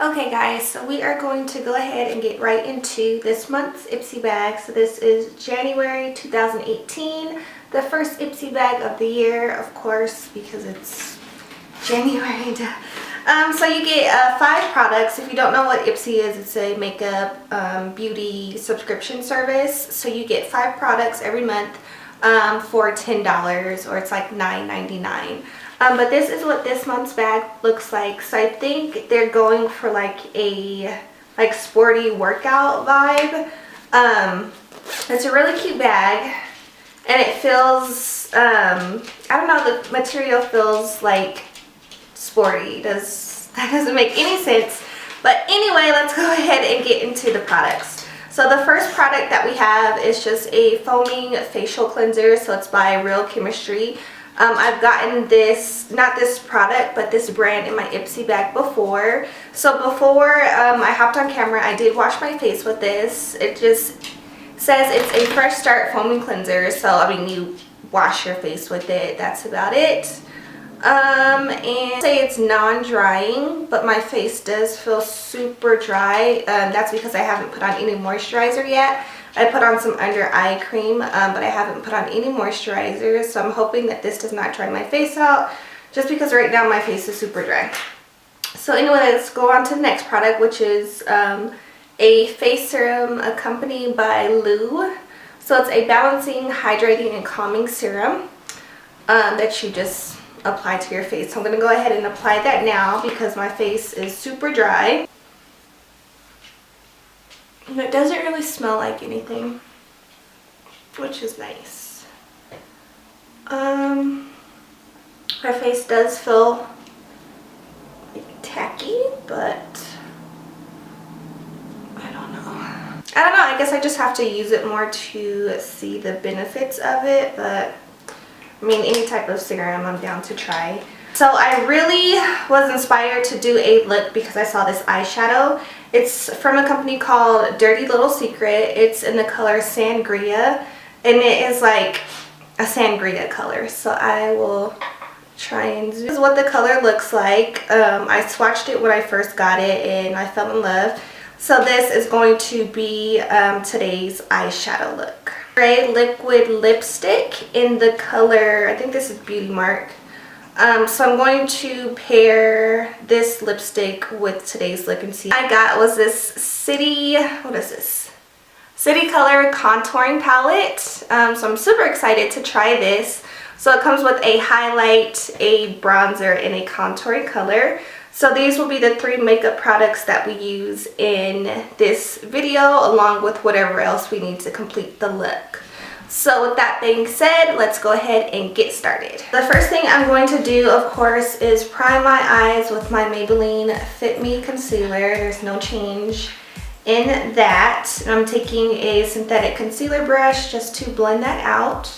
Okay guys, so we are going to go ahead and get right into this month's Ipsy bag. So this is January 2018, the first Ipsy bag of the year, of course, because it's January. So you get 5 products. If you don't know what Ipsy is, it's a makeup beauty subscription service. So you get 5 products every month for $10, or it's like $9.99. But this is what this month's bag looks like. So I think they're going for like a sporty workout vibe. It's a really cute bag, and it feels I don't know, the material feels like sporty. That doesn't make any sense. But anyway, let's go ahead and get into the products. So the first product that we have is just a foaming facial cleanser. So it's by Real Chemistry. I've gotten this, not this product, but this brand in my Ipsy bag before. So before I hopped on camera, I did wash my face with this. It just says it's a fresh start foaming cleanser. So I mean, you wash your face with it, that's about it. And say it's non-drying, but my face does feel super dry. That's because I haven't put on any moisturizer yet. I put on some under eye cream, but I haven't put on any moisturizer, so I'm hoping that this does not dry my face out, just because right now my face is super dry. So anyway, let's go on to the next product, which is a face serum accompanied by Lou. So it's a balancing, hydrating, and calming serum that you just apply to your face. So I'm going to go ahead and apply that now because my face is super dry. And it doesn't really smell like anything, which is nice. My face does feel like tacky, but I don't know. I guess I just have to use it more to see the benefits of it, but I mean, any type of serum I'm down to try. So I really was inspired to do a look because I saw this eyeshadow. It's from a company called Dirty Little Secret. It's in the color Sangria, and it is like a sangria color. So I will try and do. This is what the color looks like. I swatched it when I first got it and I fell in love. So this is going to be today's eyeshadow look. Gray liquid lipstick in the color, I think this is Beauty Mark. So I'm going to pair this lipstick with today's look and see. I got was this City, what is this? City Color contouring palette. So I'm super excited to try this. So it comes with a highlight, a bronzer, and a contouring color. So these will be the 3 makeup products that we use in this video, along with whatever else we need to complete the look. So with that being said, let's go ahead and get started. The first thing I'm going to do, of course, is prime my eyes with my Maybelline Fit Me concealer. There's no change in that. And I'm taking a synthetic concealer brush just to blend that out.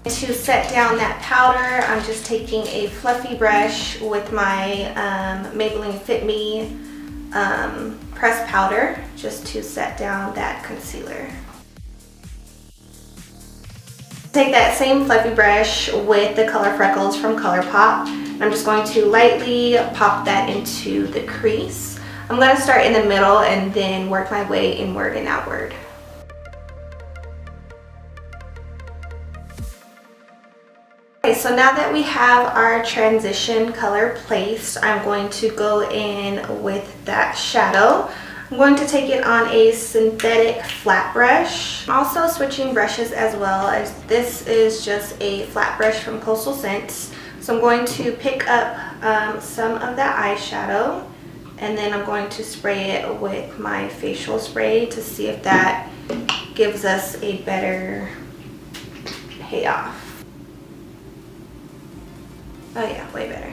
To set down that powder, I'm just taking a fluffy brush with my Maybelline Fit Me pressed powder just to set down that concealer. Take that same fluffy brush with the color Freckles from ColourPop. I'm just going to lightly pop that into the crease. I'm going to start in the middle and then work my way inward and outward. Okay, so now that we have our transition color placed, I'm going to go in with that shadow. I'm going to take it on a synthetic flat brush. I'm also switching brushes as well, as this is just a flat brush from Coastal Scents. So I'm going to pick up some of that eyeshadow, and then I'm going to spray it with my facial spray to see if that gives us a better payoff. Oh yeah, way better.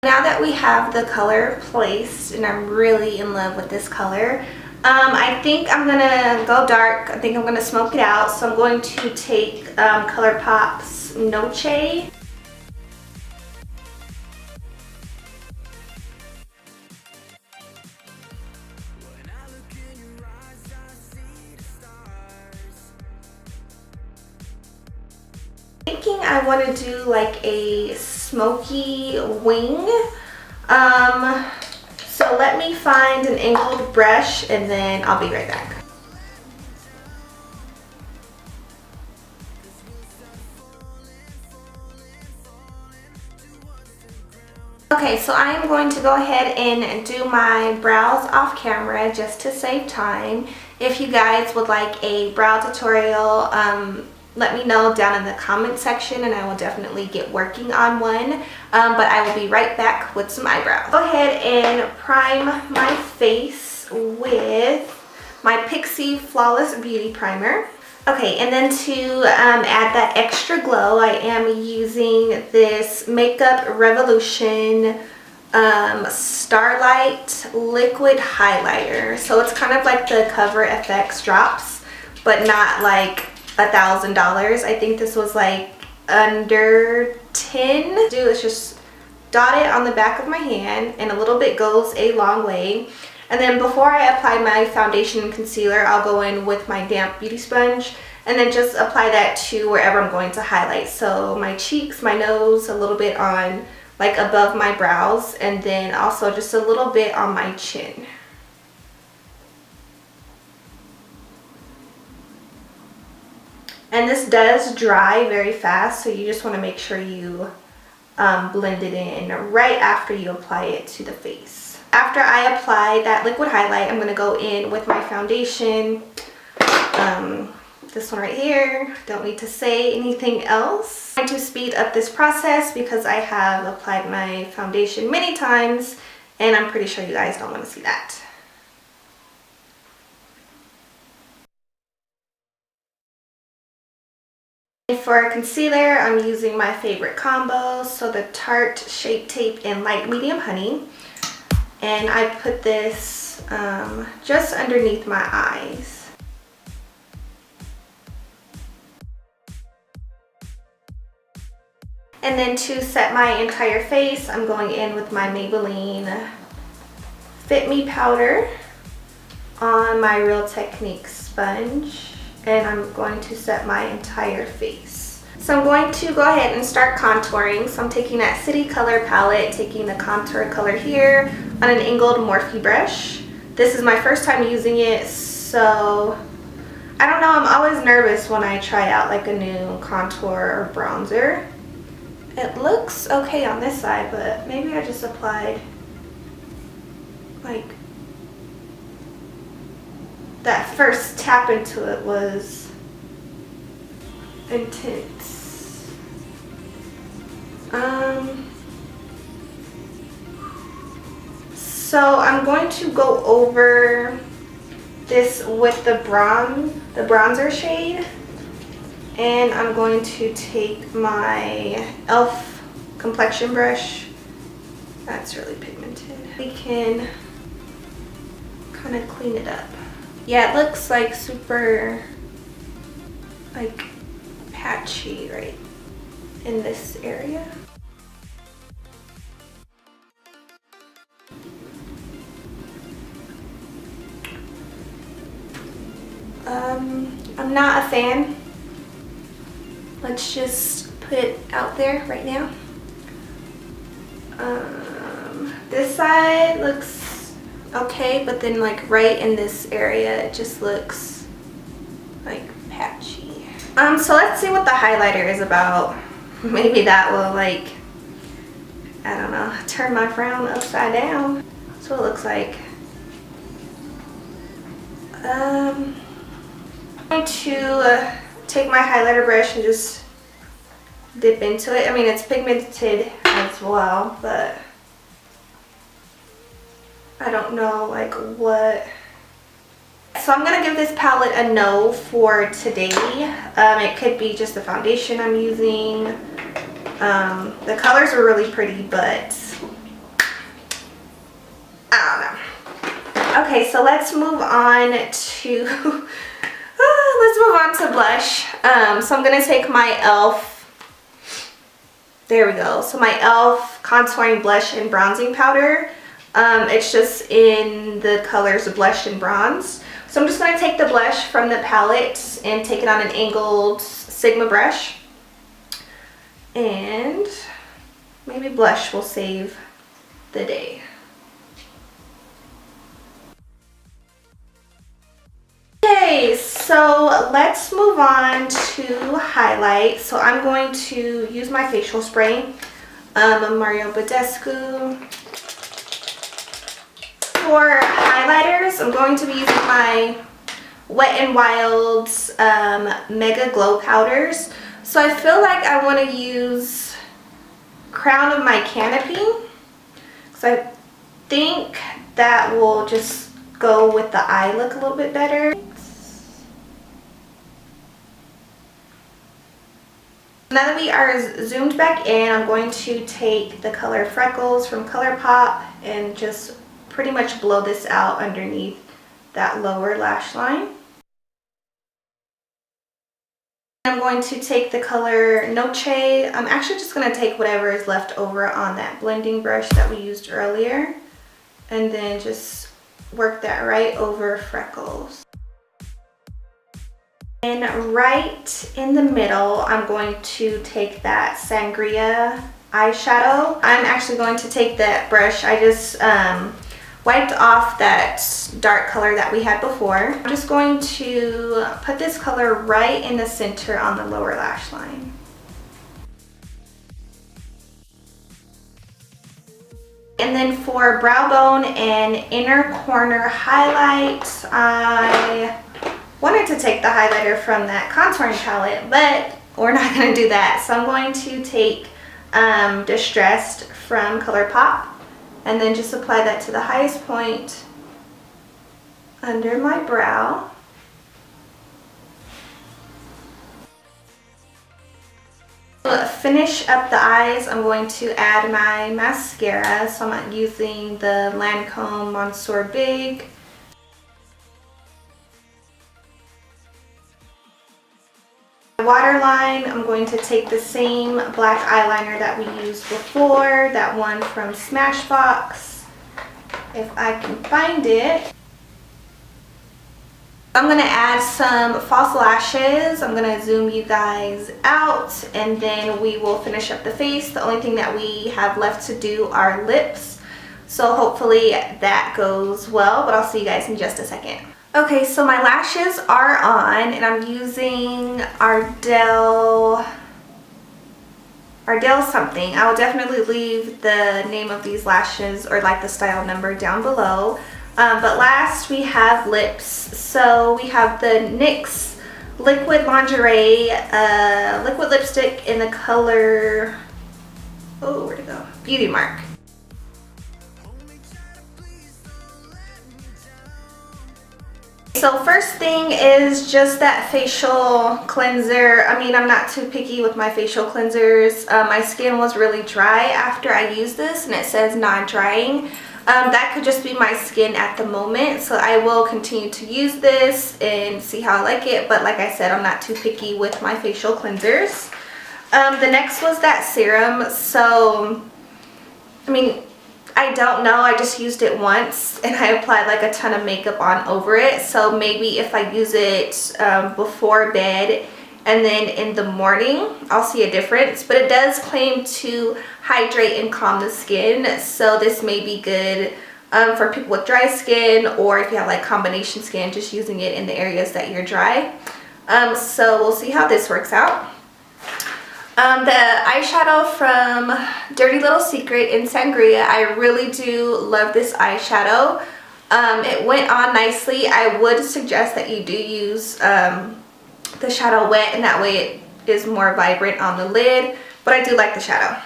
Now that we have the color placed, and I'm really in love with this color, I think I'm gonna go dark. I think I'm gonna smoke it out. So I'm going to take ColourPop's Noche. I want to do like a smoky wing. So let me find an angled brush and then I'll be right back. Okay, so I am going to go ahead and do my brows off camera just to save time. If you guys would like a brow tutorial, let me know down in the comment section and I will definitely get working on one. But I will be right back with some eyebrows. Go ahead and prime my face with my Pixi Flawless Beauty Primer. Okay, and then to add that extra glow, I am using this Makeup Revolution Starlight liquid highlighter. So it's kind of like the Cover FX drops, but not like $1,000. I think this was like under 10. Do is just dot it on the back of my hand, and a little bit goes a long way. And then before I apply my foundation and concealer, I'll go in with my damp beauty sponge and then just apply that to wherever I'm going to highlight. So my cheeks, my nose, a little bit on like above my brows, and then also just a little bit on my chin. And this does dry very fast, so you just want to make sure you blend it in right after you apply it to the face. After I apply that liquid highlight, I'm going to go in with my foundation. This one right here. Don't need to say anything else. I'm trying to speed up this process because I have applied my foundation many times and I'm pretty sure you guys don't want to see that. For concealer, I'm using my favorite combo, so the Tarte Shape Tape in Light Medium Honey. And I put this just underneath my eyes. And then to set my entire face, I'm going in with my Maybelline Fit Me powder on my Real Technique sponge. And I'm going to set my entire face. So I'm going to go ahead and start contouring. So I'm taking that City Color palette, taking the contour color here on an angled Morphe brush. This is my first time using it, so I don't know, I'm always nervous when I try out like a new contour or bronzer. It looks okay on this side, but maybe I just applied like that first tap into it was intense. So I'm going to go over this with the bronzer shade, and I'm going to take my e.l.f. complexion brush. That's really pigmented. We can kind of clean it up. Yeah, it looks like super like patchy right in this area. I'm not a fan. Let's just put it out there right now. This side looks okay, but then like right in this area it just looks like patchy. So let's see what the highlighter is about. Maybe that will, like, I don't know, turn my frown upside down. That's what it looks like. I'm going to take my highlighter brush and just dip into it. I mean, it's pigmented as well, but I don't know like what. So I'm gonna give this palette a no for today. It could be just the foundation I'm using. The colors are really pretty, but I don't know. Okay, so let's move on to blush. So I'm gonna take my e.l.f. There we go. So my e.l.f. contouring blush and bronzing powder. It's just in the colors of blush and bronze. So I'm just going to take the blush from the palette and take it on an angled Sigma brush. And maybe blush will save the day. Okay, so let's move on to highlight. So I'm going to use my facial spray, Mario Badescu. For highlighters, I'm going to be using my Wet n Wild's Megaglow powders. So I feel like I want to use Crown of my Canopy. So I think that will just go with the eye look a little bit better. Now that we are zoomed back in, I'm going to take the color Freckles from ColourPop and just pretty much blow this out underneath that lower lash line. I'm going to take the color Noche. I'm actually just going to take whatever is left over on that blending brush that we used earlier and then just work that right over Freckles. And right in the middle, I'm going to take that Sangria eyeshadow. I'm actually going to take that brush. I just wiped off that dark color that we had before. I'm just going to put this color right in the center on the lower lash line. And then for brow bone and inner corner highlight, I wanted to take the highlighter from that contouring palette, but we're not going to do that. So I'm going to take Distressed from ColourPop and then just apply that to the highest point under my brow. To finish up the eyes, I'm going to add my mascara. So I'm using the Lancome Monsieur Big. Waterline, I'm going to take the same black eyeliner that we used before, that one from Smashbox, if I can find it. I'm going to add some false lashes. I'm going to zoom you guys out and then we will finish up the face. The only thing that we have left to do are lips, so hopefully that goes well, but I'll see you guys in just a second. Okay, so my lashes are on and I'm using Ardell something. I will definitely leave the name of these lashes or like the style number down below. But last we have lips. So we have the NYX Liquid Lingerie liquid lipstick in the color, oh, where'd it go? Beauty Mark. So first thing is just that facial cleanser. I mean, I'm not too picky with my facial cleansers. My skin was really dry after I used this and it says non-drying. That could just be my skin at the moment, so I will continue to use this and see how I like it, but like I said, I'm not too picky with my facial cleansers. The next was that serum. So I mean, I don't know, I just used it once and I applied like a ton of makeup on over it, so maybe if I use it before bed and then in the morning I'll see a difference. But it does claim to hydrate and calm the skin, so this may be good for people with dry skin, or if you have like combination skin, just using it in the areas that you're dry. So we'll see how this works out. The eyeshadow from Dirty Little Secret in Sangria, I really do love this eyeshadow. It went on nicely. I would suggest that you do use the shadow wet, and that way it is more vibrant on the lid, but I do like the shadow.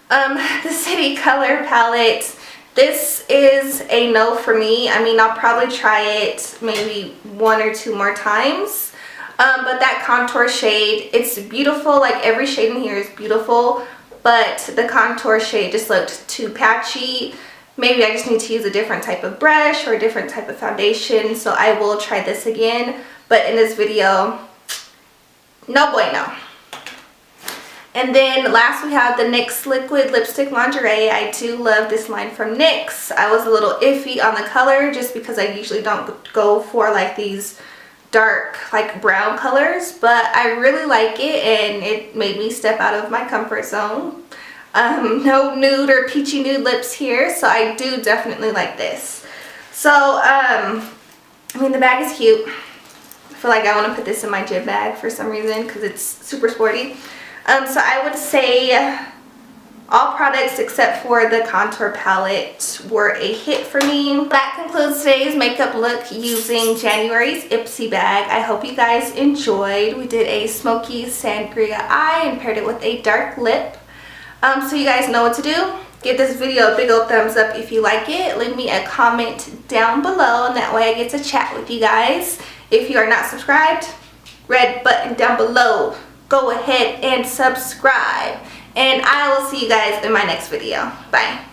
The City Color palette, this is a no for me. I mean, I'll probably try it maybe 1 or 2 more times. But that contour shade, it's beautiful. Like every shade in here is beautiful, but the contour shade just looked too patchy. Maybe I just need to use a different type of brush or a different type of foundation, so I will try this again. But in this video, no bueno. And then last we have the NYX Liquid Lipstick Lingerie. I do love this line from NYX. I was a little iffy on the color just because I usually don't go for like these dark like brown colors, but I really like it and it made me step out of my comfort zone. No nude or peachy nude lips here, so I do definitely like this. So I mean, the bag is cute. I feel like I want to put this in my gym bag for some reason because it's super sporty. So I would say all products except for the contour palette were a hit for me. That concludes today's makeup look using January's Ipsy bag. I hope you guys enjoyed. We did a smoky sangria eye and paired it with a dark lip. So you guys know what to do. Give this video a big old thumbs up if you like it. Leave me a comment down below and that way I get to chat with you guys. If you are not subscribed, red button down below. Go ahead and subscribe. And I will see you guys in my next video. Bye.